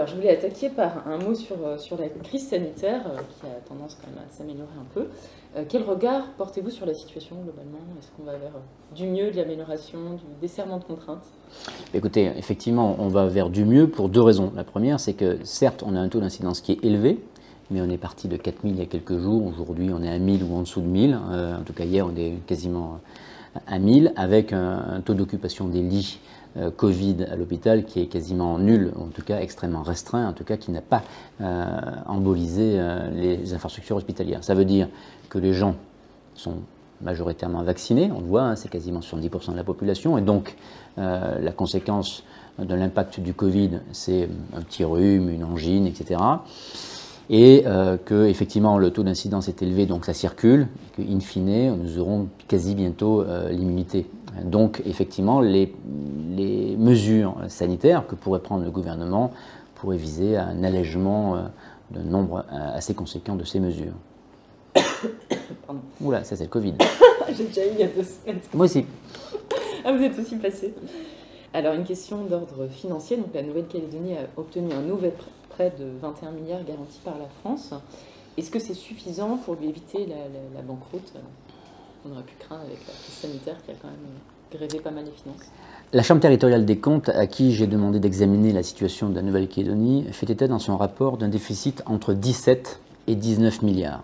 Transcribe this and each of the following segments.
Alors, je voulais attaquer par un mot sur la crise sanitaire qui a tendance quand même à s'améliorer un peu. Quel regard portez-vous sur la situation globalement? Est-ce qu'on va vers du mieux, de l'amélioration, du desserrement de contraintes? Écoutez, effectivement, on va vers du mieux pour deux raisons. La première, c'est que certes, on a un taux d'incidence qui est élevé, mais on est parti de 4000 il y a quelques jours. Aujourd'hui, on est à 1000 ou en dessous de 1000. En tout cas, hier, on est quasiment à 1000, avec un taux d'occupation des lits Covid à l'hôpital qui est quasiment nul, en tout cas extrêmement restreint, en tout cas qui n'a pas embolisé les infrastructures hospitalières. Ça veut dire que les gens sont majoritairement vaccinés, on le voit, hein, c'est quasiment 70% de la population, et donc la conséquence de l'impact du Covid, c'est un petit rhume, une angine, etc. Et que effectivement le taux d'incidence est élevé, donc ça circule, et qu'in fine, nous aurons quasi bientôt l'immunité. Donc effectivement, les mesures sanitaires que pourrait prendre le gouvernement pourraient viser à un allègement d'un nombre assez conséquent de ces mesures. Pardon. Oula, ça c'est le Covid. J'ai déjà eu il y a 2 semaines. Moi aussi. Ah, vous êtes aussi passé. Alors, une question d'ordre financier. Donc, la Nouvelle-Calédonie a obtenu un nouvel prêt de 21 milliards garanti par la France. Est-ce que c'est suffisant pour lui éviter la banqueroute qu'on aurait pu craindre avec la crise sanitaire qui a quand même grévé pas mal les finances? La Chambre territoriale des comptes, à qui j'ai demandé d'examiner la situation de la Nouvelle-Calédonie, fait état dans son rapport d'un déficit entre 17 et 19 milliards.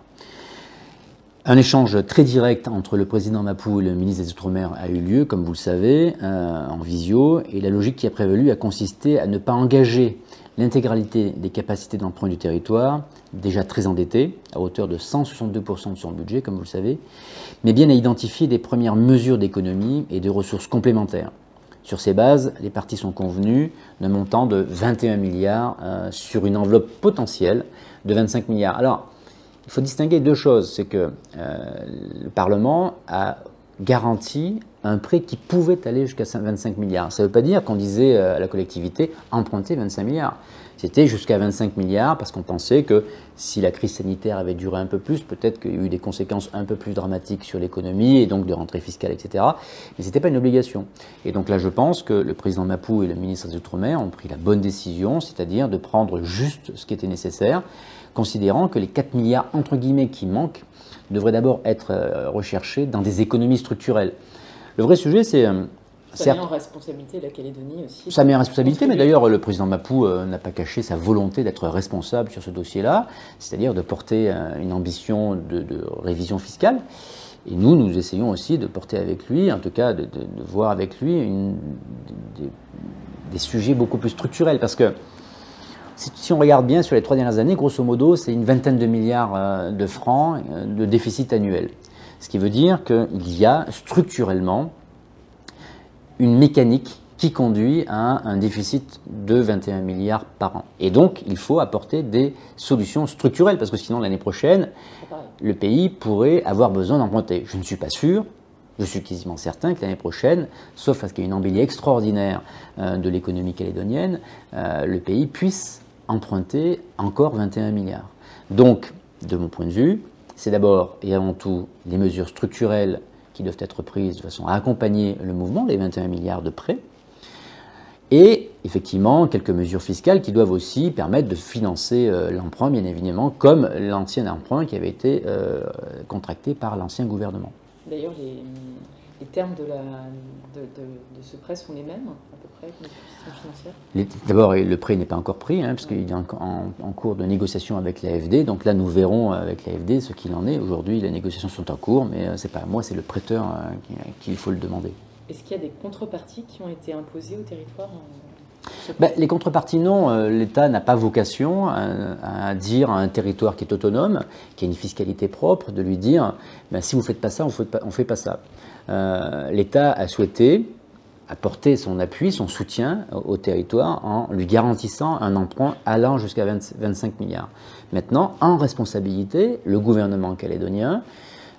Un échange très direct entre le président Mapou et le ministre des Outre-mer a eu lieu, comme vous le savez, en visio, et la logique qui a prévalu a consisté à ne pas engager l'intégralité des capacités d'emprunt du territoire, déjà très endetté, à hauteur de 162% de son budget, comme vous le savez, mais bien à identifier des premières mesures d'économie et de ressources complémentaires. Sur ces bases, les parties sont convenues d'un montant de 21 milliards sur une enveloppe potentielle de 25 milliards. Alors, il faut distinguer deux choses. C'est que le Parlement a garanti un prêt qui pouvait aller jusqu'à 25 milliards. Ça ne veut pas dire qu'on disait à la collectivité emprunter 25 milliards. C'était jusqu'à 25 milliards parce qu'on pensait que si la crise sanitaire avait duré un peu plus, peut-être qu'il y a eu des conséquences un peu plus dramatiques sur l'économie et donc de rentrée fiscale, etc. Mais ce n'était pas une obligation. Et donc là, je pense que le président Mapou et le ministre des Outre-mer ont pris la bonne décision, c'est-à-dire de prendre juste ce qui était nécessaire, considérant que les 4 milliards entre guillemets qui manquent devraient d'abord être recherchés dans des économies structurelles. Le vrai sujet, c'est... Ça met en responsabilité la Calédonie aussi. Ça met en responsabilité, mais d'ailleurs le président Mapou n'a pas caché sa volonté d'être responsable sur ce dossier-là, c'est-à-dire de porter une ambition de révision fiscale. Et nous essayons aussi de porter avec lui, en tout cas de voir avec lui des sujets beaucoup plus structurels. Parce que si on regarde bien sur les 3 dernières années, grosso modo, c'est une vingtaine de milliards de francs de déficit annuel. Ce qui veut dire qu'il y a structurellement une mécanique qui conduit à un déficit de 21 milliards par an. Et donc, il faut apporter des solutions structurelles, parce que sinon, l'année prochaine, le pays pourrait avoir besoin d'emprunter. Je ne suis pas sûr, je suis quasiment certain que l'année prochaine, sauf parce qu'il y a une embellie extraordinaire de l'économie calédonienne, le pays puisse emprunter encore 21 milliards. Donc, de mon point de vue, c'est d'abord et avant tout les mesures structurelles qui doivent être prises de façon à accompagner le mouvement, les 21 milliards de prêts, et effectivement quelques mesures fiscales qui doivent aussi permettre de financer l'emprunt, bien évidemment, comme l'ancien emprunt qui avait été contracté par l'ancien gouvernement. D'ailleurs, les termes de ce prêt sont les mêmes, à peu près, que l'institution financière? D'abord, le prêt n'est pas encore pris, hein, puisqu'il est en cours de négociation avec l'AFD. Donc là, nous verrons avec l'AFD ce qu'il en est. Aujourd'hui, les négociations sont en cours, mais ce n'est pas à moi, c'est le prêteur qu'il faut le demander. Est-ce qu'il y a des contreparties qui ont été imposées au territoire? Les contreparties, non. L'État n'a pas vocation à dire à un territoire qui est autonome, qui a une fiscalité propre, de lui dire si vous ne faites pas ça, on ne fait pas ça. L'État a souhaité apporter son appui, son soutien au territoire en lui garantissant un emprunt allant jusqu'à 25 milliards. Maintenant, en responsabilité, le gouvernement calédonien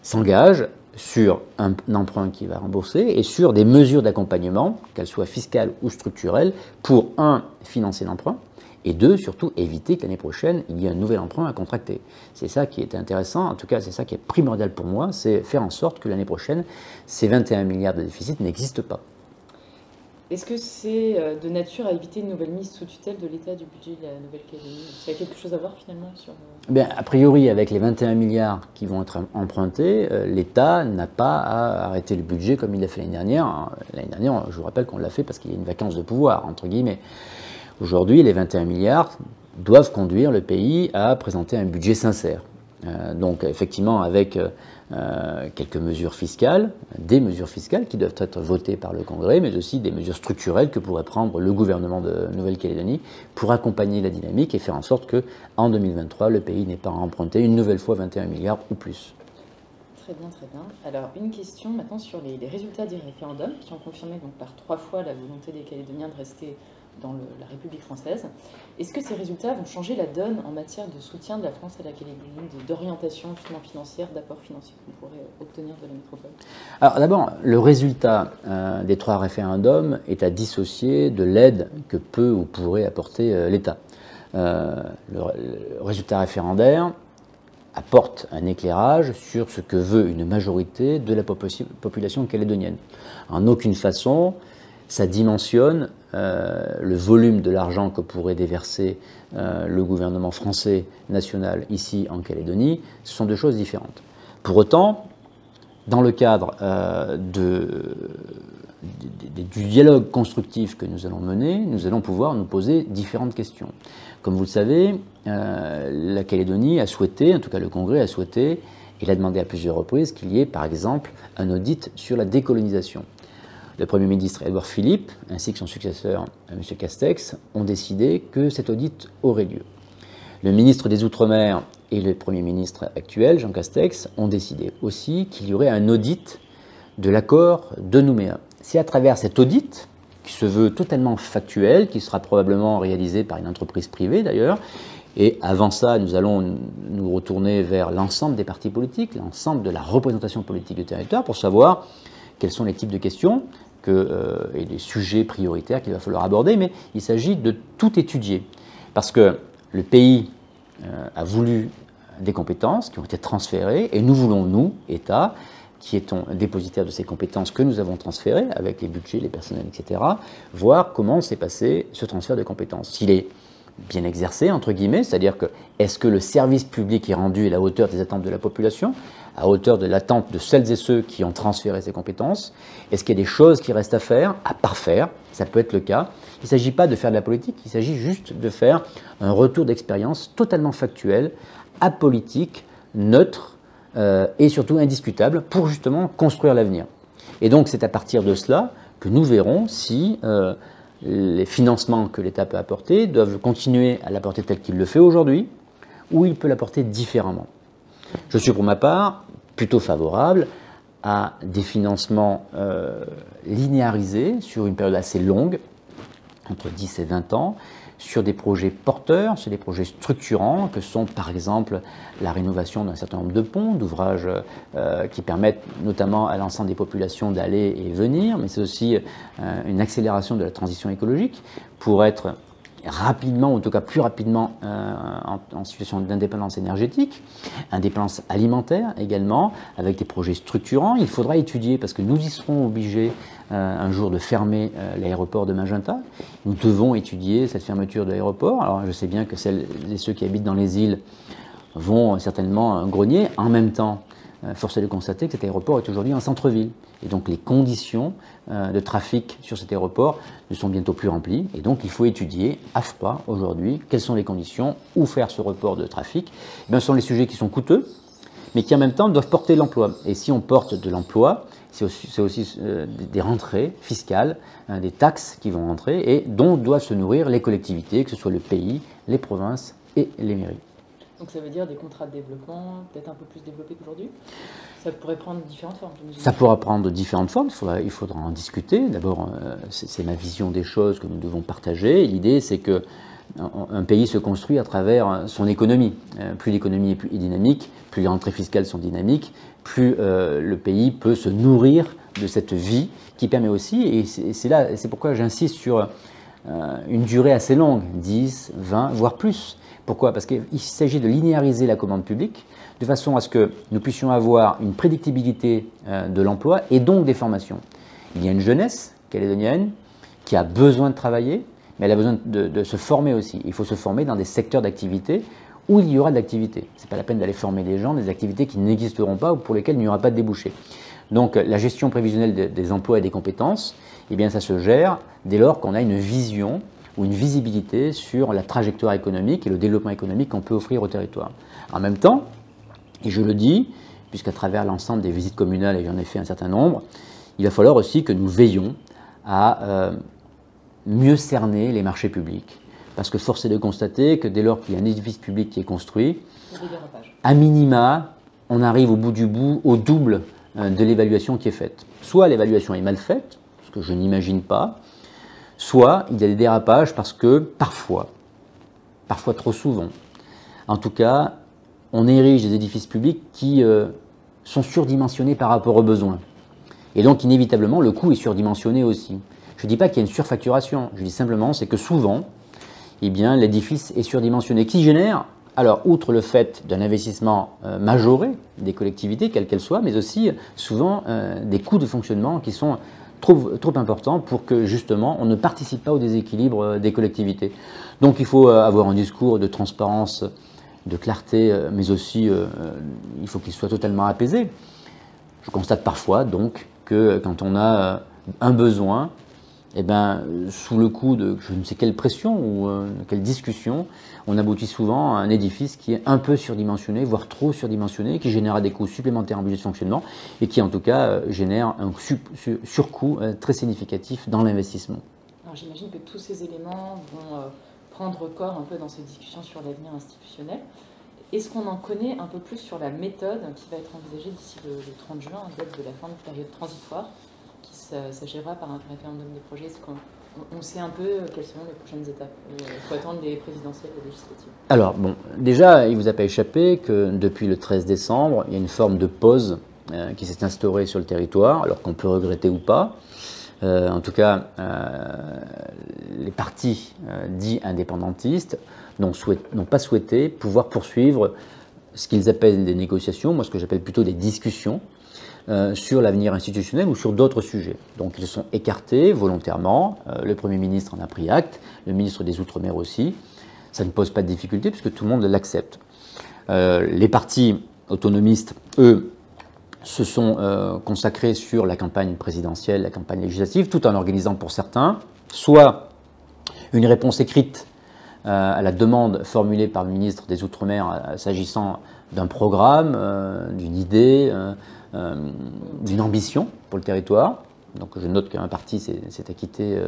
s'engage sur un emprunt qu'il va rembourser et sur des mesures d'accompagnement, qu'elles soient fiscales ou structurelles, pour financer l'emprunt, et deux, surtout éviter que l'année prochaine, il y ait un nouvel emprunt à contracter. C'est ça qui est intéressant, en tout cas c'est ça qui est primordial pour moi, c'est faire en sorte que l'année prochaine, ces 21 milliards de déficit n'existent pas. Est-ce que c'est de nature à éviter une nouvelle mise sous tutelle de l'État du budget de la Nouvelle-Calédonie? Ça a quelque chose à voir finalement sur... Bien, a priori, avec les 21 milliards qui vont être empruntés, l'État n'a pas à arrêter le budget comme il l'a fait l'année dernière. L'année dernière, je vous rappelle qu'on l'a fait parce qu'il y a une vacance de pouvoir, entre guillemets. Aujourd'hui, les 21 milliards doivent conduire le pays à présenter un budget sincère. Donc effectivement, avec quelques mesures fiscales, des mesures fiscales qui doivent être votées par le Congrès, mais aussi des mesures structurelles que pourrait prendre le gouvernement de Nouvelle-Calédonie pour accompagner la dynamique et faire en sorte qu'en 2023, le pays n'ait pas à emprunter une nouvelle fois 21 milliards ou plus. Très bien, très bien. Alors, une question maintenant sur les résultats des référendums qui ont confirmé donc par 3 fois la volonté des Calédoniens de rester dans la République française. Est-ce que ces résultats vont changer la donne en matière de soutien de la France à la Calédonie, d'orientation justement financière, d'apport financier qu'on pourrait obtenir de la métropole? Alors d'abord, le résultat des 3 référendums est à dissocier de l'aide que peut ou pourrait apporter l'État. Le résultat référendaire apporte un éclairage sur ce que veut une majorité de la population calédonienne. En aucune façon, ça dimensionne le volume de l'argent que pourrait déverser le gouvernement français national ici en Calédonie. Ce sont deux choses différentes. Pour autant, dans le cadre du dialogue constructif que nous allons mener, nous allons pouvoir nous poser différentes questions. Comme vous le savez, la Calédonie a souhaité, en tout cas le Congrès a souhaité, il a demandé à plusieurs reprises qu'il y ait par exemple un audit sur la décolonisation. Le Premier ministre Édouard Philippe, ainsi que son successeur M. Castex, ont décidé que cet audit aurait lieu. Le ministre des Outre-mer et le Premier ministre actuel, Jean Castex, ont décidé aussi qu'il y aurait un audit de l'accord de Nouméa. C'est à travers cet audit, qui se veut totalement factuel, qui sera probablement réalisé par une entreprise privée d'ailleurs, et avant ça, nous allons nous retourner vers l'ensemble des partis politiques, l'ensemble de la représentation politique du territoire, pour savoir quels sont les types de questions et les sujets prioritaires qu'il va falloir aborder, mais il s'agit de tout étudier. Parce que le pays a voulu des compétences qui ont été transférées, et nous voulons, nous, État, qui étant dépositaire de ces compétences que nous avons transférées, avec les budgets, les personnels, etc., voir comment s'est passé ce transfert de compétences. S'il est bien exercé, entre guillemets, c'est-à-dire que est-ce que le service public est rendu à la hauteur des attentes de la population, à hauteur de l'attente de celles et ceux qui ont transféré ces compétences? Est-ce qu'il y a des choses qui restent à faire, à parfaire? Ça peut être le cas. Il ne s'agit pas de faire de la politique, il s'agit juste de faire un retour d'expérience totalement factuel, apolitique, neutre et surtout indiscutable pour justement construire l'avenir. Et donc c'est à partir de cela que nous verrons si les financements que l'État peut apporter doivent continuer à l'apporter tel qu'il le fait aujourd'hui, ou il peut l'apporter différemment. Je suis pour ma part plutôt favorable à des financements linéarisés sur une période assez longue, entre 10 et 20 ans, sur des projets porteurs, sur des projets structurants, que sont par exemple la rénovation d'un certain nombre de ponts, d'ouvrages qui permettent notamment à l'ensemble des populations d'aller et venir, mais c'est aussi une accélération de la transition écologique pour être rapidement, ou en tout cas plus rapidement, en situation d'indépendance énergétique, indépendance alimentaire également, avec des projets structurants. Il faudra étudier, parce que nous y serons obligés un jour de fermer l'aéroport de Magenta. Nous devons étudier cette fermeture de l'aéroport. Alors je sais bien que celles et ceux qui habitent dans les îles vont certainement grogner. En même temps, force est de constater que cet aéroport est aujourd'hui en centre-ville. Et donc les conditions de trafic sur cet aéroport ne sont bientôt plus remplies. Et donc il faut étudier à froid aujourd'hui quelles sont les conditions, où faire ce report de trafic. Eh bien, ce sont les sujets qui sont coûteux, mais qui en même temps doivent porter l'emploi. Et si on porte de l'emploi, c'est aussi des rentrées fiscales, des taxes qui vont rentrer et dont doivent se nourrir les collectivités, que ce soit le pays, les provinces et les mairies. Donc ça veut dire des contrats de développement peut-être un peu plus développés qu'aujourd'hui? Ça pourrait prendre différentes formes, j'imagine. Ça pourra prendre différentes formes, il faudra en discuter. D'abord, c'est ma vision des choses que nous devons partager. L'idée, c'est qu'un pays se construit à travers son économie. Plus l'économie est dynamique, plus les rentrées fiscales sont dynamiques, plus le pays peut se nourrir de cette vie qui permet aussi, et c'est pourquoi j'insiste sur une durée assez longue, 10, 20, voire plus. Pourquoi? Parce qu'il s'agit de linéariser la commande publique de façon à ce que nous puissions avoir une prédictibilité de l'emploi et donc des formations. Il y a une jeunesse calédonienne qui a besoin de travailler, mais elle a besoin de se former aussi. Il faut se former dans des secteurs d'activité où il y aura de l'activité. Ce n'est pas la peine d'aller former des gens des activités qui n'existeront pas ou pour lesquelles il n'y aura pas de débouché. Donc la gestion prévisionnelle des emplois et des compétences, eh bien, ça se gère dès lors qu'on a une vision ou une visibilité sur la trajectoire économique et le développement économique qu'on peut offrir au territoire. En même temps, et je le dis, puisqu'à travers l'ensemble des visites communales, et j'en ai fait un certain nombre, il va falloir aussi que nous veillions à mieux cerner les marchés publics. Parce que force est de constater que dès lors qu'il y a un édifice public qui est construit, à minima, on arrive au bout du bout au double de l'évaluation qui est faite. Soit l'évaluation est mal faite, ce que je n'imagine pas, soit il y a des dérapages parce que parfois trop souvent, en tout cas, on érige des édifices publics qui sont surdimensionnés par rapport aux besoins. Et donc, inévitablement, le coût est surdimensionné aussi. Je ne dis pas qu'il y a une surfacturation, je dis simplement c'est que souvent, eh bien, l'édifice est surdimensionné, qui génère, alors, outre le fait d'un investissement majoré des collectivités, quelles qu'elles soient, mais aussi souvent des coûts de fonctionnement qui sont trop importants pour que, justement, on ne participe pas au déséquilibre des collectivités. Donc, il faut avoir un discours de transparence, de clarté, mais aussi, il faut qu'il soit totalement apaisé. Je constate parfois, donc, que quand on a un besoin, eh ben, sous le coup de je ne sais quelle pression ou quelle discussion, on aboutit souvent à un édifice qui est un peu surdimensionné, voire trop surdimensionné, qui génère des coûts supplémentaires en budget de fonctionnement et qui en tout cas génère un surcoût très significatif dans l'investissement. Alors j'imagine que tous ces éléments vont prendre corps un peu dans ces discussions sur l'avenir institutionnel. Est-ce qu'on en connaît un peu plus sur la méthode qui va être envisagée d'ici le 30 juin, date de la fin de la période transitoire, qui s'achèvera par un référendum des projets? Est-ce qu'on sait un peu quelles seront les prochaines étapes? Il faut attendre les présidentielles et les législatives. Alors, bon, déjà, il ne vous a pas échappé que depuis le 13 décembre, il y a une forme de pause qui s'est instaurée sur le territoire, alors qu'on peut regretter ou pas. En tout cas, les partis dits indépendantistes n'ont pas souhaité pouvoir poursuivre ce qu'ils appellent des négociations, moi ce que j'appelle plutôt des discussions, sur l'avenir institutionnel ou sur d'autres sujets. Donc ils sont écartés volontairement, le Premier ministre en a pris acte, le ministre des Outre-mer aussi. Ça ne pose pas de difficulté puisque tout le monde l'accepte. Les partis autonomistes, eux, se sont consacrés sur la campagne présidentielle, la campagne législative, tout en organisant pour certains soit une réponse écrite à la demande formulée par le ministre des Outre-mer s'agissant d'un programme, d'une idée, d'une ambition pour le territoire. Donc je note qu'un parti s'est acquitté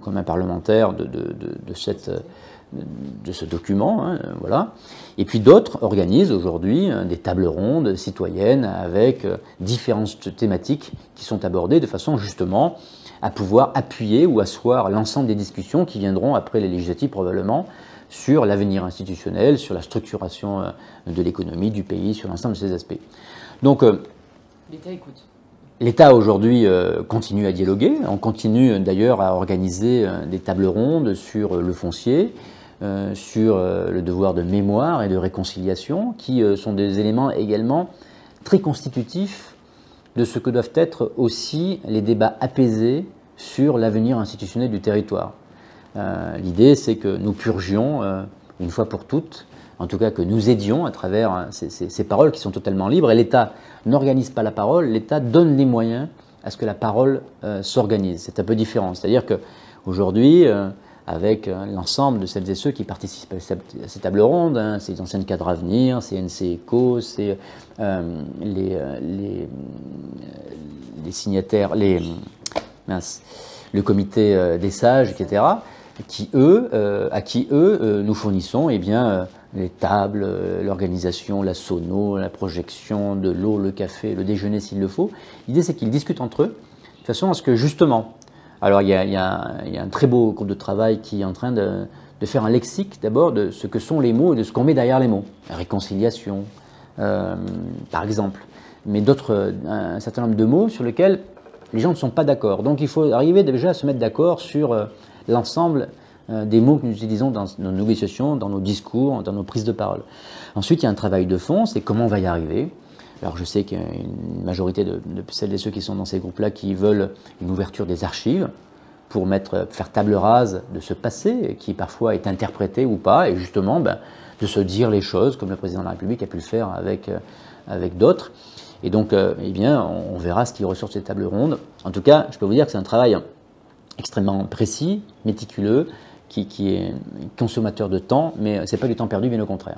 comme un parlementaire de ce document. Hein, voilà. Et puis d'autres organisent aujourd'hui des tables rondes citoyennes avec différentes thématiques qui sont abordées de façon justement à pouvoir appuyer ou asseoir l'ensemble des discussions qui viendront après les législatives probablement sur l'avenir institutionnel, sur la structuration de l'économie, du pays, sur l'ensemble de ces aspects. Donc l'État écoute. L'État aujourd'hui continue à dialoguer, on continue d'ailleurs à organiser des tables rondes sur le foncier, sur le devoir de mémoire et de réconciliation, qui sont des éléments également très constitutifs de ce que doivent être aussi les débats apaisés sur l'avenir institutionnel du territoire. L'idée, c'est que nous purgions, une fois pour toutes, en tout cas que nous aidions à travers ces paroles qui sont totalement libres. Et l'État n'organise pas la parole, l'État donne les moyens à ce que la parole s'organise. C'est un peu différent. C'est-à-dire qu'aujourd'hui, avec l'ensemble de celles et ceux qui participent à ces tables rondes, hein, ces anciennes cadres Avenir, CNC ECO, c'est les signataires, le comité des sages, etc., à qui nous fournissons eh bien, les tables, l'organisation, la sono, la projection, de l'eau, le café, le déjeuner s'il le faut. L'idée, c'est qu'ils discutent entre eux, de façon à ce que justement, alors il y a un très beau groupe de travail qui est en train de faire un lexique d'abord de ce que sont les mots et de ce qu'on met derrière les mots. La réconciliation, par exemple, mais un certain nombre de mots sur lesquels les gens ne sont pas d'accord. Donc il faut arriver déjà à se mettre d'accord sur l'ensemble des mots que nous utilisons dans nos négociations, dans nos discours, dans nos prises de parole. Ensuite, il y a un travail de fond, c'est comment on va y arriver. Alors je sais qu'il y a une majorité de celles et ceux qui sont dans ces groupes-là qui veulent une ouverture des archives pour faire table rase de ce passé qui parfois est interprété ou pas, et justement de se dire les choses comme le président de la République a pu le faire avec d'autres. Et donc, eh bien, on verra ce qui ressort de ces tables rondes. En tout cas, je peux vous dire que c'est un travail extrêmement précis, méticuleux, qui est consommateur de temps, mais ce n'est pas du temps perdu, bien au contraire.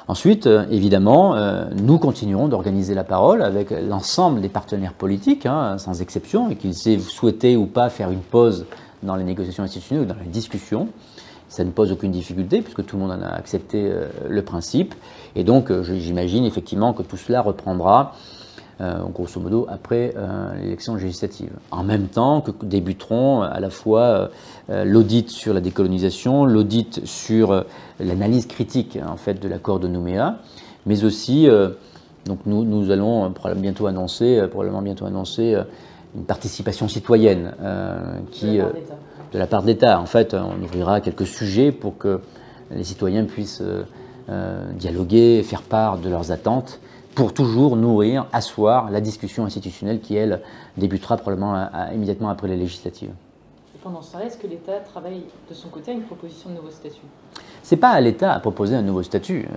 Ensuite, évidemment, nous continuerons d'organiser la parole avec l'ensemble des partenaires politiques, sans exception, et qu'ils aient souhaité ou pas faire une pause dans les négociations institutionnelles ou dans les discussions. Ça ne pose aucune difficulté puisque tout le monde en a accepté le principe. Et donc, j'imagine effectivement que tout cela reprendra, grosso modo, après l'élection législative. En même temps que débuteront à la fois l'audit sur la décolonisation, l'audit sur l'analyse critique en fait, de l'accord de Nouméa, mais aussi, donc nous allons probablement bientôt annoncer une participation citoyenne de la part de l'État. En fait, on ouvrira quelques sujets pour que les citoyens puissent dialoguer, faire part de leurs attentes, pour toujours nourrir, asseoir la discussion institutionnelle qui, elle, débutera probablement immédiatement après les législatives. Et pendant ce temps-là, est-ce que l'État travaille de son côté à une proposition de nouveau statut ? Ce n'est pas à l'État à proposer un nouveau statut.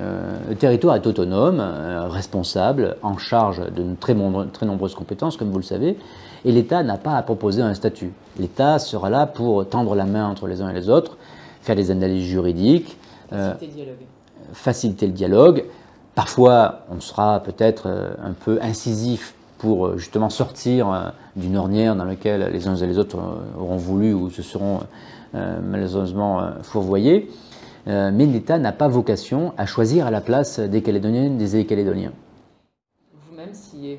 Le territoire est autonome, responsable, en charge de très nombreuses compétences, comme vous le savez, et l'État n'a pas à proposer un statut. L'État sera là pour tendre la main entre les uns et les autres, faire des analyses juridiques, faciliter le dialogue. Parfois, on sera peut-être un peu incisif pour justement sortir d'une ornière dans laquelle les uns et les autres auront voulu ou se seront malheureusement fourvoyés. Mais l'État n'a pas vocation à choisir à la place des Calédoniennes, des Calédoniens. Vous-même, si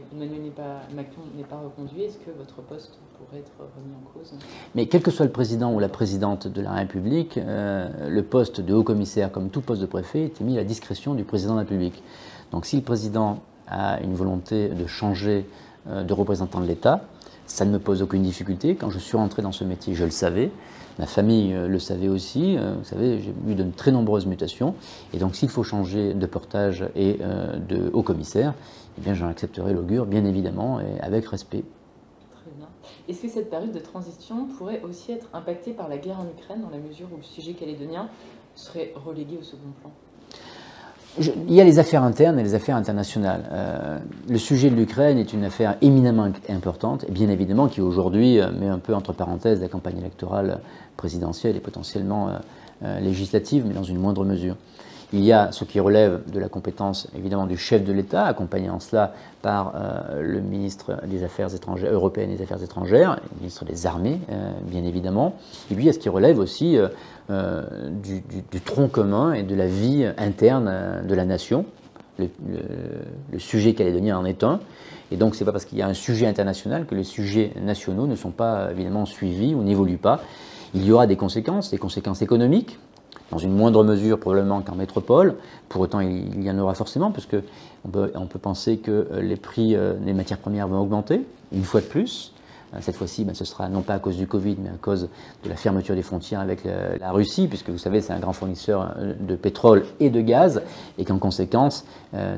Macron n'est pas reconduit, est-ce que votre poste pourrait être remis en cause ? Mais quel que soit le président ou la présidente de la République, le poste de haut-commissaire, comme tout poste de préfet, est mis à la discrétion du président de la République. Donc si le président a une volonté de changer de représentant de l'État, ça ne me pose aucune difficulté. Quand je suis rentré dans ce métier, je le savais. Ma famille le savait aussi. Vous savez, j'ai eu de très nombreuses mutations. Et donc, s'il faut changer de portage et de haut-commissaire, eh bien, j'en accepterai l'augure, bien évidemment, et avec respect. Très bien. Est-ce que cette période de transition pourrait aussi être impactée par la guerre en Ukraine, dans la mesure où le sujet calédonien serait relégué au second plan ? Il y a les affaires internes et les affaires internationales. Le sujet de l'Ukraine est une affaire éminemment importante, et bien évidemment qui aujourd'hui met un peu entre parenthèses la campagne électorale présidentielle et potentiellement législative, mais dans une moindre mesure. Il y a ce qui relève de la compétence évidemment du chef de l'État, accompagné en cela par le ministre des Affaires étrangères, européennes et des Affaires étrangères, le ministre des Armées, bien évidemment. Et puis il y a ce qui relève aussi du tronc commun et de la vie interne de la nation. Le sujet calédonien en est un. Et donc ce n'est pas parce qu'il y a un sujet international que les sujets nationaux ne sont pas évidemment suivis ou n'évoluent pas. Il y aura des conséquences économiques, dans une moindre mesure probablement qu'en métropole. Pour autant, il y en aura forcément, parce qu'on peut penser que les prix des matières premières vont augmenter, une fois de plus. Cette fois-ci, ce sera non pas à cause du Covid, mais à cause de la fermeture des frontières avec la Russie, puisque vous savez, c'est un grand fournisseur de pétrole et de gaz, et qu'en conséquence,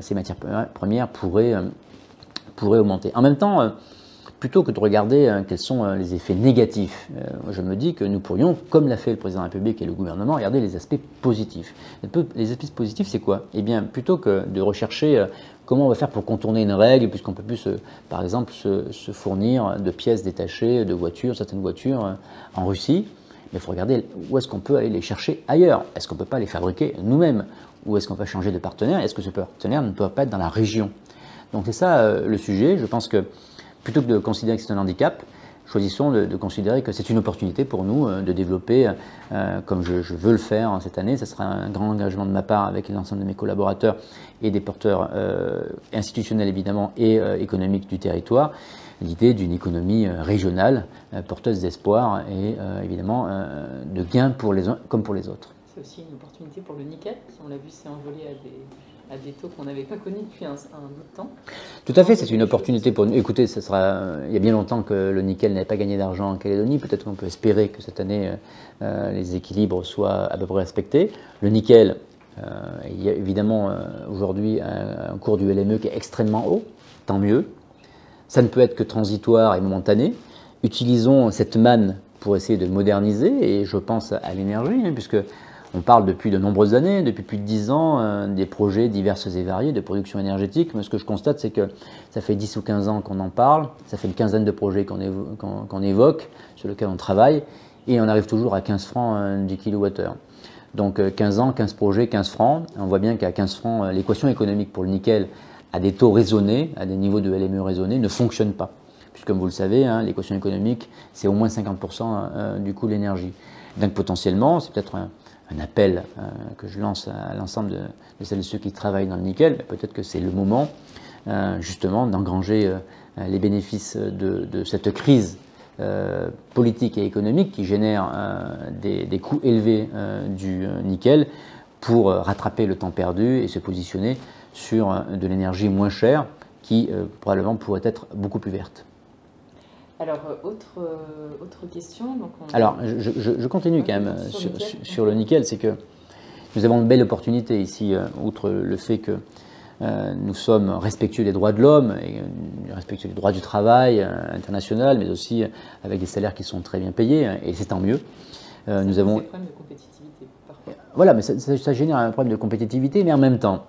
ces matières premières pourraient augmenter. En même temps, plutôt que de regarder quels sont les effets négatifs, je me dis que nous pourrions, comme l'a fait le président de la République et le gouvernement, regarder les aspects positifs. Les aspects positifs, c'est quoi ? Eh bien, plutôt que de rechercher comment on va faire pour contourner une règle, puisqu'on peut plus, par exemple, se fournir de pièces détachées, de voitures, certaines voitures en Russie, mais il faut regarder où est-ce qu'on peut aller les chercher ailleurs. Est-ce qu'on ne peut pas les fabriquer nous-mêmes ? Ou est-ce qu'on peut changer de partenaire ? Est-ce que ce partenaire ne peut pas être dans la région ? Donc c'est ça le sujet. Je pense que plutôt que de considérer que c'est un handicap, choisissons de considérer que c'est une opportunité pour nous de développer, comme je veux le faire cette année. Ce sera un grand engagement de ma part avec l'ensemble de mes collaborateurs et des porteurs institutionnels évidemment et économiques du territoire, l'idée d'une économie régionale, porteuse d'espoir et évidemment de gains pour les uns comme pour les autres. C'est aussi une opportunité pour le nickel, qui on l'a vu s'est envolé à des taux qu'on n'avait pas connus depuis un bout de temps. Tout à fait, c'est une opportunité pour nous. Écoutez, il y a bien longtemps que le nickel n'avait pas gagné d'argent en Calédonie. Peut-être qu'on peut espérer que cette année, les équilibres soient à peu près respectés. Le nickel, il y a évidemment aujourd'hui un cours du LME qui est extrêmement haut, tant mieux. Ça ne peut être que transitoire et momentané. Utilisons cette manne pour essayer de moderniser, et je pense à l'énergie, puisque on parle depuis de nombreuses années, depuis plus de 10 ans, des projets divers et variés de production énergétique. Mais ce que je constate, c'est que ça fait 10 ou 15 ans qu'on en parle, ça fait une quinzaine de projets qu'on évoque, sur lesquels on travaille, et on arrive toujours à 15 francs du kilowattheure. Donc 15 ans, 15 projets, 15 francs. On voit bien qu'à 15 francs, l'équation économique pour le nickel, à des taux raisonnés, à des niveaux de LME raisonnés, ne fonctionne pas. Puisque comme vous le savez, l'équation économique, c'est au moins 50% du coût de l'énergie. Donc potentiellement, c'est peut-être un appel que je lance à l'ensemble de celles et ceux qui travaillent dans le nickel, peut-être que c'est le moment justement d'engranger les bénéfices de cette crise politique et économique qui génère des coûts élevés du nickel pour rattraper le temps perdu et se positionner sur de l'énergie moins chère qui probablement pourrait être beaucoup plus verte. Alors, autre question. Donc Alors, je continue quand même sur le nickel, c'est que nous avons une belle opportunité ici, outre le fait que nous sommes respectueux des droits de l'homme, et respectueux des droits du travail international, mais aussi avec des salaires qui sont très bien payés, et c'est tant mieux. Nous avons des problèmes de compétitivité parfois. Voilà, mais ça génère un problème de compétitivité, mais en même temps,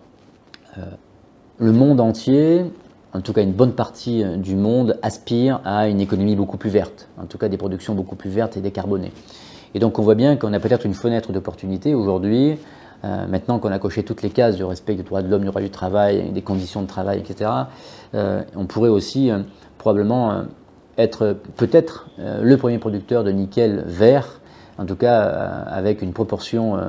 le monde entier, en tout cas une bonne partie du monde, aspire à une économie beaucoup plus verte, en tout cas des productions beaucoup plus vertes et décarbonées. Et donc on voit bien qu'on a peut-être une fenêtre d'opportunité aujourd'hui, maintenant qu'on a coché toutes les cases du respect des droits de l'homme, du droit du travail, des conditions de travail, etc. On pourrait aussi probablement être peut-être le premier producteur de nickel vert, en tout cas avec une proportion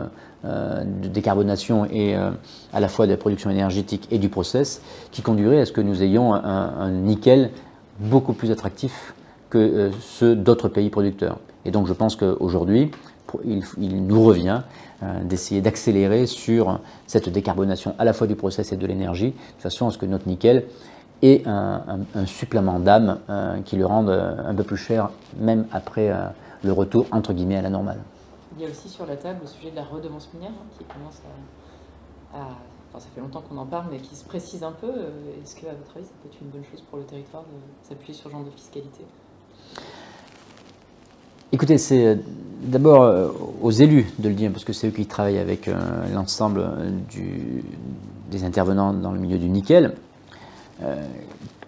de décarbonation et à la fois de la production énergétique et du process, qui conduirait à ce que nous ayons un nickel beaucoup plus attractif que ceux d'autres pays producteurs. Et donc je pense qu'aujourd'hui, il nous revient d'essayer d'accélérer sur cette décarbonation à la fois du process et de l'énergie, de façon à ce que notre nickel ait un supplément d'âme qui le rende un peu plus cher, même après le retour entre guillemets à la normale. Il y a aussi sur la table le sujet de la redevance minière qui commence enfin, ça fait longtemps qu'on en parle, mais qui se précise un peu. Est-ce qu'à votre avis, ça peut être une bonne chose pour le territoire de s'appuyer sur ce genre de fiscalité? Écoutez, c'est d'abord aux élus de le dire, parce que c'est eux qui travaillent avec l'ensemble des intervenants dans le milieu du nickel.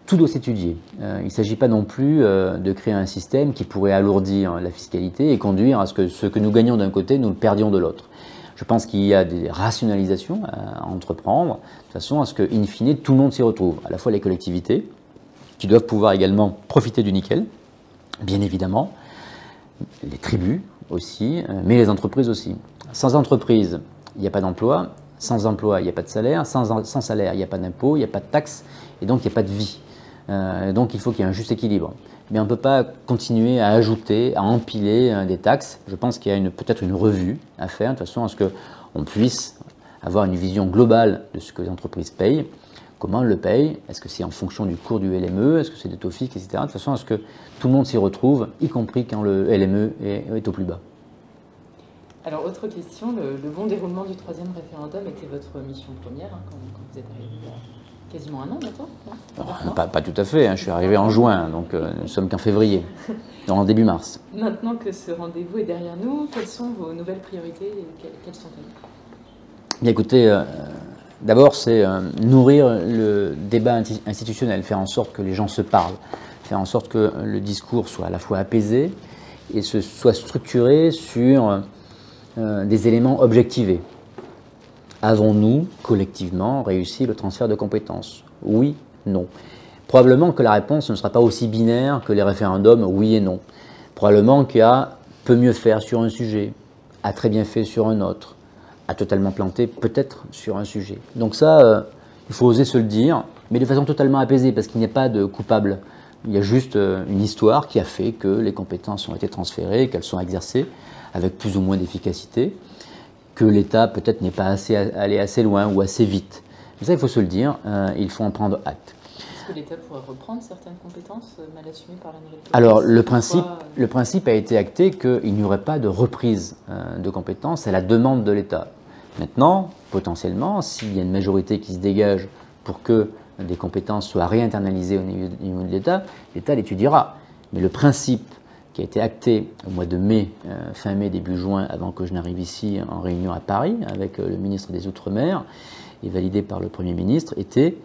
Tout doit s'étudier. Il ne s'agit pas non plus de créer un système qui pourrait alourdir la fiscalité et conduire à ce que ce que nous gagnons d'un côté, nous le perdions de l'autre. Je pense qu'il y a des rationalisations à entreprendre, de façon à ce que, in fine, tout le monde s'y retrouve. À la fois les collectivités, qui doivent pouvoir également profiter du nickel, bien évidemment, les tribus aussi, mais les entreprises aussi. Sans entreprise, il n'y a pas d'emploi. Sans emploi, il n'y a pas de salaire. Sans salaire, il n'y a pas d'impôt, il n'y a pas de taxes, et donc il n'y a pas de vie. Donc il faut qu'il y ait un juste équilibre. Mais on ne peut pas continuer à ajouter, à empiler des taxes. Je pense qu'il y a peut-être une revue à faire, de façon à ce qu'on puisse avoir une vision globale de ce que les entreprises payent, comment elles le payent, est-ce que c'est en fonction du cours du LME, est-ce que c'est des taux fixes, etc. De façon à ce que tout le monde s'y retrouve, y compris quand le LME est au plus bas. Alors, autre question, le bon déroulement du 3e référendum était votre mission première quand vous êtes arrivé il y a quasiment un an maintenant? Pas tout à fait, je suis arrivé en juin, donc nous ne sommes qu'en février, en début mars. Maintenant que ce rendez-vous est derrière nous, quelles sont vos nouvelles priorités et quelles sont-elles? Bien, écoutez, d'abord c'est nourrir le débat institutionnel, faire en sorte que les gens se parlent, faire en sorte que le discours soit à la fois apaisé et soit structuré sur des éléments objectivés. Avons-nous, collectivement, réussi le transfert de compétences? Oui, non. Probablement que la réponse ne sera pas aussi binaire que les référendums oui et non. Probablement qu'il y a peu mieux faire sur un sujet, a très bien fait sur un autre, a totalement planté peut-être sur un sujet. Donc ça, il faut oser se le dire, mais de façon totalement apaisée, parce qu'il n'y a pas de coupable. Il y a juste une histoire qui a fait que les compétences ont été transférées, qu'elles sont exercées avec plus ou moins d'efficacité, que l'État peut-être n'est pas allé assez loin ou assez vite. Mais ça, il faut se le dire, il faut en prendre acte. Est-ce que l'État pourrait reprendre certaines compétences mal assumées par la nouvelle police? Alors, le principe a été acté qu'il n'y aurait pas de reprise de compétences à la demande de l'État. Maintenant, potentiellement, s'il y a une majorité qui se dégage pour que des compétences soient réinternalisées au niveau de l'État, l'État l'étudiera. Mais le principe qui a été acté au mois de mai, fin mai, début juin, avant que je n'arrive ici en réunion à Paris avec le ministre des Outre-mer et validé par le Premier ministre, était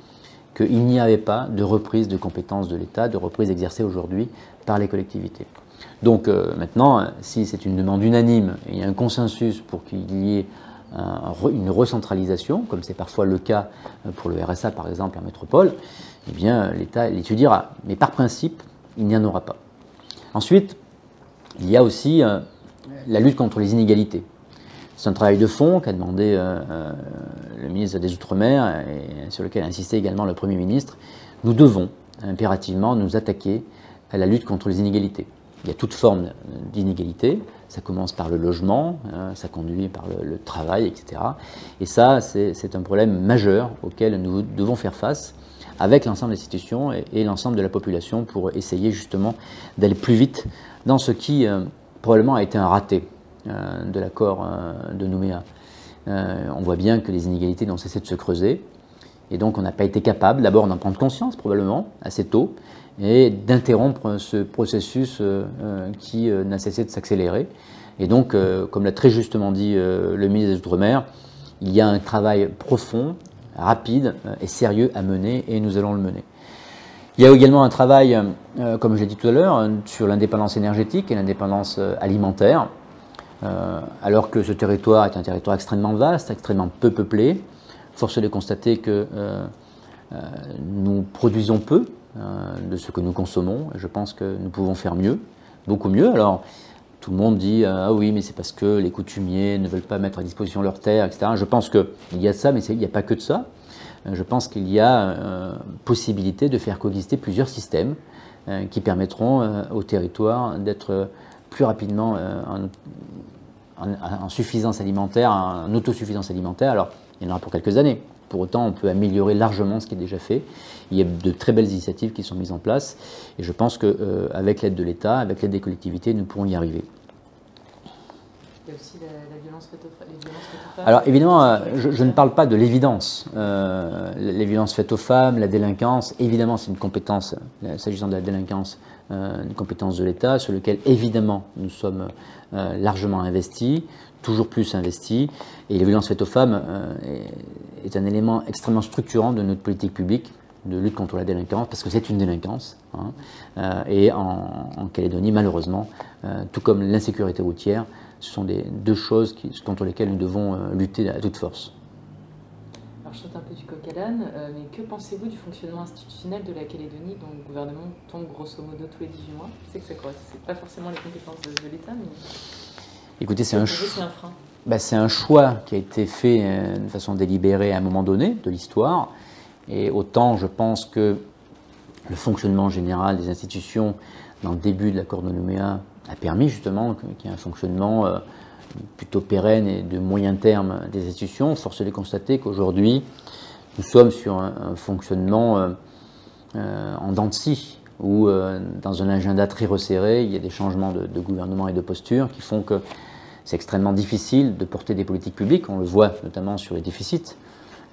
qu'il n'y avait pas de reprise de compétences de l'État, de reprise exercée aujourd'hui par les collectivités. Donc maintenant, si c'est une demande unanime et il y a un consensus pour qu'il y ait une recentralisation, comme c'est parfois le cas pour le RSA par exemple en métropole, eh bien l'État l'étudiera. Mais par principe, il n'y en aura pas. Ensuite, il y a aussi la lutte contre les inégalités. C'est un travail de fond qu'a demandé le ministre des Outre-mer et sur lequel a insisté également le Premier ministre. Nous devons impérativement nous attaquer à la lutte contre les inégalités. Il y a toute forme d'inégalité, ça commence par le logement, ça conduit par le travail, etc. Et ça, c'est un problème majeur auquel nous devons faire face avec l'ensemble des institutions et l'ensemble de la population pour essayer justement d'aller plus vite dans ce qui probablement a été un raté de l'accord de Nouméa. On voit bien que les inégalités n'ont cessé de se creuser et donc on n'a pas été capable d'abord d'en prendre conscience probablement assez tôt et d'interrompre ce processus qui n'a cessé de s'accélérer. Et donc, comme l'a très justement dit le ministre des Outre-mer, il y a un travail profond, rapide et sérieux à mener et nous allons le mener. Il y a également un travail, comme je l'ai dit tout à l'heure, sur l'indépendance énergétique et l'indépendance alimentaire. Alors que ce territoire est un territoire extrêmement vaste, extrêmement peu peuplé, force est de constater que nous produisons peu de ce que nous consommons. Et je pense que nous pouvons faire mieux, beaucoup mieux. Alors, tout le monde dit « Ah oui, mais c'est parce que les coutumiers ne veulent pas mettre à disposition leurs terres, etc. » Je pense qu'il y a ça, mais il n'y a pas que de ça. Je pense qu'il y a possibilité de faire coexister plusieurs systèmes qui permettront au territoire d'être plus rapidement en suffisance alimentaire, en autosuffisance alimentaire. Alors, il y en aura pour quelques années. Pour autant, on peut améliorer largement ce qui est déjà fait. Il y a de très belles initiatives qui sont mises en place. Et je pense qu'avec l'aide de l'État, avec l'aide des collectivités, nous pourrons y arriver. Il y a aussi la violence faite aux femmes. Alors évidemment, je ne parle pas de l'évidence. Les violences faites aux femmes, la délinquance, évidemment c'est une compétence, s'agissant de la délinquance, une compétence de l'État sur laquelle évidemment nous sommes largement investis, toujours plus investis. Et les violences faites aux femmes est un élément extrêmement structurant de notre politique publique de lutte contre la délinquance, parce que c'est une délinquance. Et en Calédonie, malheureusement, tout comme l'insécurité routière, ce sont deux choses contre lesquelles nous devons lutter à toute force. Alors je saute un peu du coq à l'âne, mais que pensez-vous du fonctionnement institutionnel de la Calédonie dont le gouvernement tombe grosso modo tous les 18 mois? Je sais que c'est pas forcément les compétences de l'État, mais... Écoutez, c'est un frein. C'est un choix qui a été fait de façon délibérée à un moment donné de l'histoire. Et autant je pense que le fonctionnement général des institutions dans le début de l'accord de Nouméa a permis justement qu'il y ait un fonctionnement plutôt pérenne et de moyen terme des institutions. Force est de constater qu'aujourd'hui, nous sommes sur un fonctionnement en dents de scie, où dans un agenda très resserré, il y a des changements de gouvernement et de posture qui font que c'est extrêmement difficile de porter des politiques publiques. On le voit notamment sur les déficits.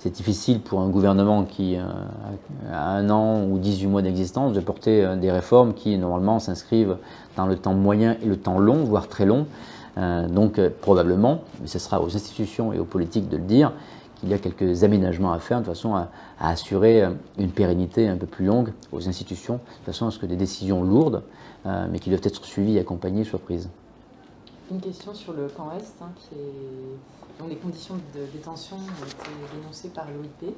C'est difficile pour un gouvernement qui a 1 an ou 18 mois d'existence de porter des réformes qui normalement s'inscrivent dans le temps moyen et le temps long, voire très long. Donc probablement, mais ce sera aux institutions et aux politiques de le dire, qu'il y a quelques aménagements à faire de façon à assurer une pérennité un peu plus longue aux institutions, de façon à ce que des décisions lourdes, mais qui doivent être suivies et accompagnées, soient prises. Une question sur le camp Est, dont les conditions de détention ont été dénoncées par l'OIP.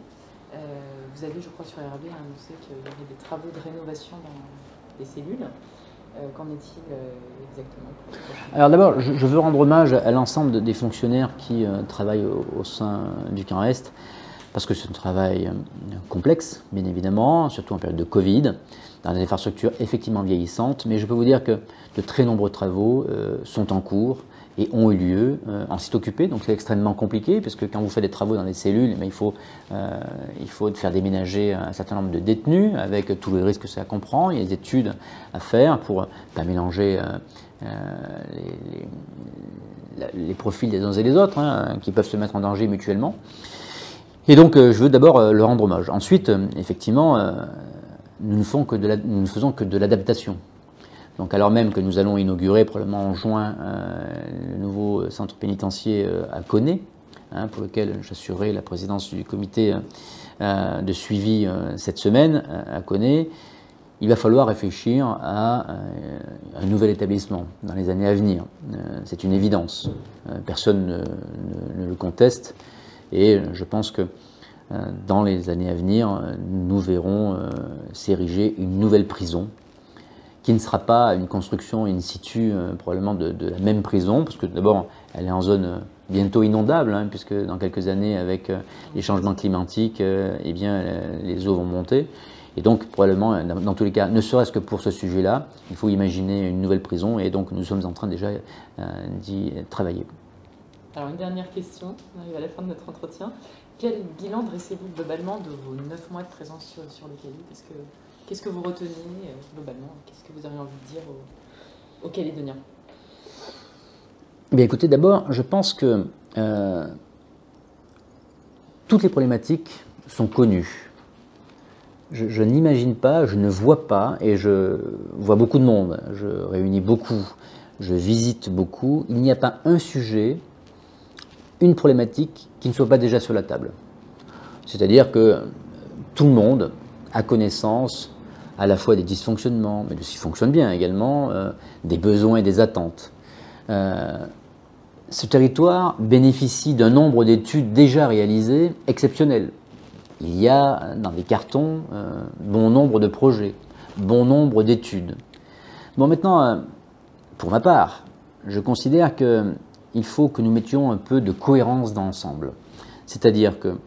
Vous avez, je crois, sur RB annoncé qu'il y avait des travaux de rénovation dans les cellules. Qu'en est-il exactement? Alors d'abord, je veux rendre hommage à l'ensemble des fonctionnaires qui travaillent au sein du camp Est, parce que c'est un travail complexe, bien évidemment, surtout en période de Covid, dans des infrastructures effectivement vieillissantes, mais je peux vous dire que de très nombreux travaux sont en cours et ont eu lieu en site occupé, donc c'est extrêmement compliqué, parce que quand vous faites des travaux dans des cellules, il faut faire déménager un certain nombre de détenus, avec tous les risques que ça comprend. Il y a des études à faire pour ne pas mélanger les profils des uns et des autres, qui peuvent se mettre en danger mutuellement. Et donc je veux d'abord leur rendre hommage. Ensuite, effectivement, nous ne faisons que de l'adaptation. Donc alors même que nous allons inaugurer probablement en juin le nouveau centre pénitentiaire à Koné, pour lequel j'assurerai la présidence du comité de suivi cette semaine à Koné, il va falloir réfléchir à un nouvel établissement dans les années à venir. C'est une évidence. Personne ne le conteste. Et je pense que dans les années à venir, nous verrons s'ériger une nouvelle prison qui ne sera pas une construction in situ probablement de la même prison, parce que d'abord, elle est en zone bientôt inondable, puisque dans quelques années, avec les changements climatiques, eh bien, les eaux vont monter. Et donc, probablement, dans tous les cas, ne serait-ce que pour ce sujet-là, il faut imaginer une nouvelle prison, et donc nous sommes en train déjà d'y travailler. Alors, une dernière question, on arrive à la fin de notre entretien. Quel bilan dressez-vous globalement de vos 9 mois de présence sur le Cali? Qu'est-ce que vous retenez globalement? Qu'est-ce que vous avez envie de dire aux Calédoniens? Bien, écoutez, d'abord, je pense que toutes les problématiques sont connues. Je n'imagine pas, je ne vois pas, et je vois beaucoup de monde, je réunis beaucoup, je visite beaucoup. Il n'y a pas un sujet, une problématique qui ne soit pas déjà sur la table. C'est-à-dire que tout le monde a connaissance à la fois des dysfonctionnements, mais de ce qui fonctionne bien également, des besoins et des attentes. Ce territoire bénéficie d'un nombre d'études déjà réalisées exceptionnel. Il y a dans les cartons bon nombre de projets, bon nombre d'études. Bon, maintenant, pour ma part, je considère qu'il faut que nous mettions un peu de cohérence dans l'ensemble. C'est-à-dire que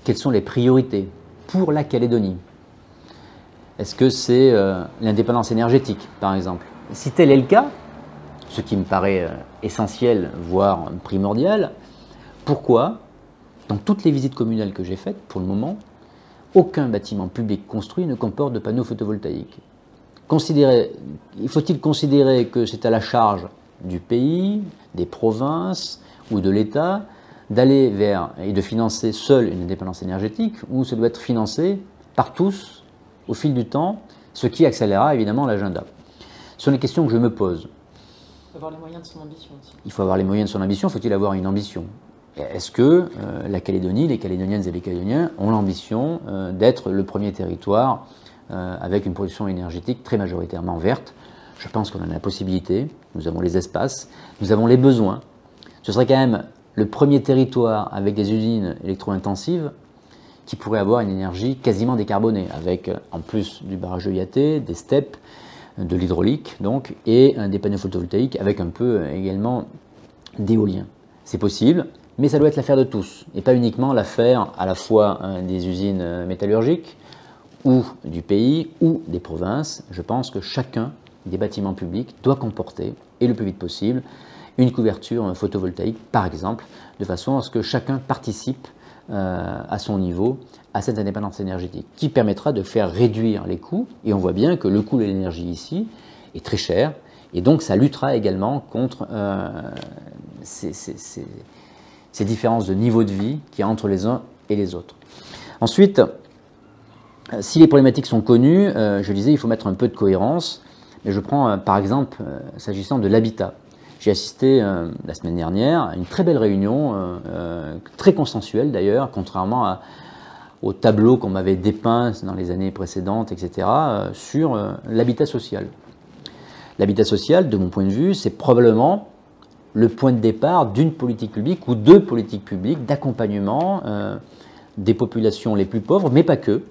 quelles sont les priorités pour la Calédonie? Est-ce que c'est l'indépendance énergétique, par exemple? Si tel est le cas, ce qui me paraît essentiel, voire primordial, pourquoi, dans toutes les visites communales que j'ai faites, pour le moment, aucun bâtiment public construit ne comporte de panneaux photovoltaïques? Faut-il considérer que c'est à la charge du pays, des provinces ou de l'État d'aller vers et de financer seule une indépendance énergétique, ou ça doit être financé par tous au fil du temps, ce qui accélérera évidemment l'agenda? Ce sont les questions que je me pose. Il faut avoir les moyens de son ambition aussi. Il faut avoir les moyens de son ambition, faut-il avoir une ambition? Est-ce que la Calédonie, les Calédoniennes et les Calédoniens ont l'ambition d'être le premier territoire avec une production énergétique très majoritairement verte? Je pense qu'on en a la possibilité, nous avons les espaces, nous avons les besoins. Ce serait quand même le premier territoire avec des usines électro-intensives qui pourrait avoir une énergie quasiment décarbonée, avec en plus du barrage de Yaté, des steppes, de l'hydraulique donc, et des panneaux photovoltaïques avec un peu également d'éolien. C'est possible, mais ça doit être l'affaire de tous, et pas uniquement l'affaire à la fois des usines métallurgiques, ou du pays, ou des provinces. Je pense que chacun des bâtiments publics doit comporter, et le plus vite possible, une couverture photovoltaïque, par exemple, de façon à ce que chacun participe à son niveau à cette indépendance énergétique, qui permettra de faire réduire les coûts, et on voit bien que le coût de l'énergie ici est très cher, et donc ça luttera également contre ces différences de niveau de vie qu'il y a entre les uns et les autres. Ensuite, si les problématiques sont connues, je disais, il faut mettre un peu de cohérence, mais je prends par exemple, s'agissant de l'habitat. J'ai assisté la semaine dernière à une très belle réunion, très consensuelle d'ailleurs, contrairement au tableau qu'on m'avait dépeint dans les années précédentes, etc., sur l'habitat social. L'habitat social, de mon point de vue, c'est probablement le point de départ d'une politique publique ou de politiques publiques d'accompagnement des populations les plus pauvres, mais pas que.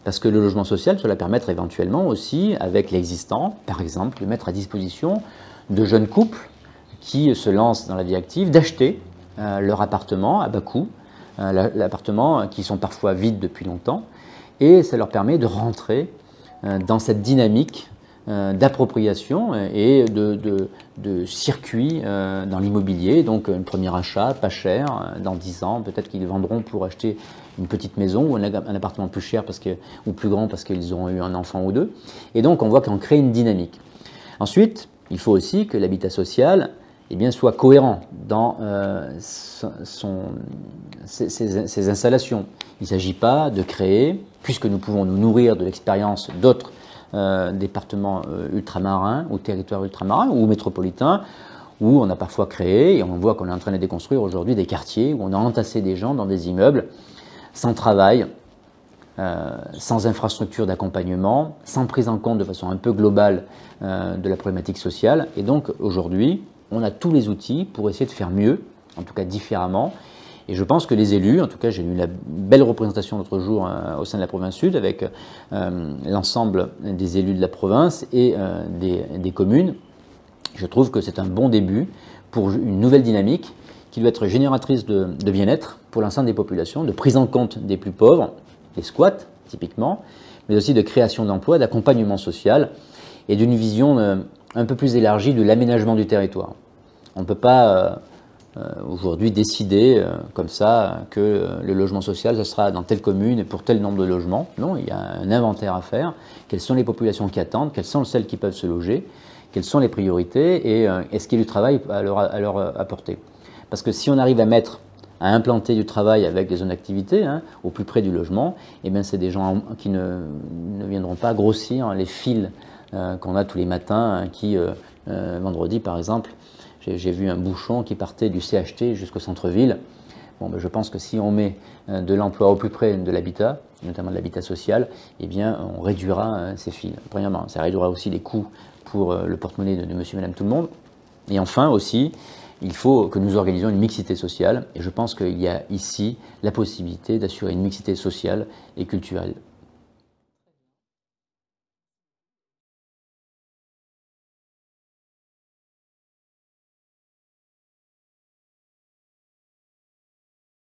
Parce que le logement social, cela permettre éventuellement aussi, avec l'existant, par exemple, de mettre à disposition de jeunes couples qui se lancent dans la vie active, d'acheter leur appartement à bas coût, l'appartement qui sont parfois vides depuis longtemps, et ça leur permet de rentrer dans cette dynamique d'appropriation et de circuit dans l'immobilier. Donc un premier achat, pas cher, dans 10 ans, peut-être qu'ils vendront pour acheter une petite maison ou un appartement plus cher ou plus grand parce qu'ils auront eu un enfant ou deux. Et donc on voit qu'on crée une dynamique. Ensuite, il faut aussi que l'habitat social soit cohérent dans ses installations. Il ne s'agit pas de créer, puisque nous pouvons nous nourrir de l'expérience d'autres départements ultramarins ou territoires ultramarins ou métropolitains, où on a parfois créé, et on voit qu'on est en train de déconstruire aujourd'hui, des quartiers où on a entassé des gens dans des immeubles, sans travail, sans infrastructure d'accompagnement, sans prise en compte de façon un peu globale de la problématique sociale. Et donc aujourd'hui, on a tous les outils pour essayer de faire mieux, en tout cas différemment. Et je pense que les élus, en tout cas j'ai eu la belle représentation l'autre jour au sein de la province sud avec l'ensemble des élus de la province et des communes. Je trouve que c'est un bon début pour une nouvelle dynamique qui doit être génératrice de bien-être pour l'ensemble des populations, de prise en compte des plus pauvres, des squats typiquement, mais aussi de création d'emplois, d'accompagnement social et d'une vision un peu plus élargie de l'aménagement du territoire. On ne peut pas aujourd'hui décider comme ça que le logement social, ce sera dans telle commune et pour tel nombre de logements. Non, il y a un inventaire à faire. Quelles sont les populations qui attendent? Quelles sont celles qui peuvent se loger? Quelles sont les priorités? Et est-ce qu'il y a du travail à leur apporter? Parce que si on arrive à implanter du travail avec des zones d'activité au plus près du logement, eh bien c'est des gens qui ne viendront pas grossir les files qu'on a tous les matins, vendredi par exemple, j'ai vu un bouchon qui partait du CHT jusqu'au centre-ville. Bon, ben, je pense que si on met de l'emploi au plus près de l'habitat, notamment de l'habitat social, eh bien, on réduira ces files. Premièrement, ça réduira aussi les coûts pour le porte-monnaie de monsieur et madame tout le monde. Et enfin aussi, il faut que nous organisions une mixité sociale. Et je pense qu'il y a ici la possibilité d'assurer une mixité sociale et culturelle.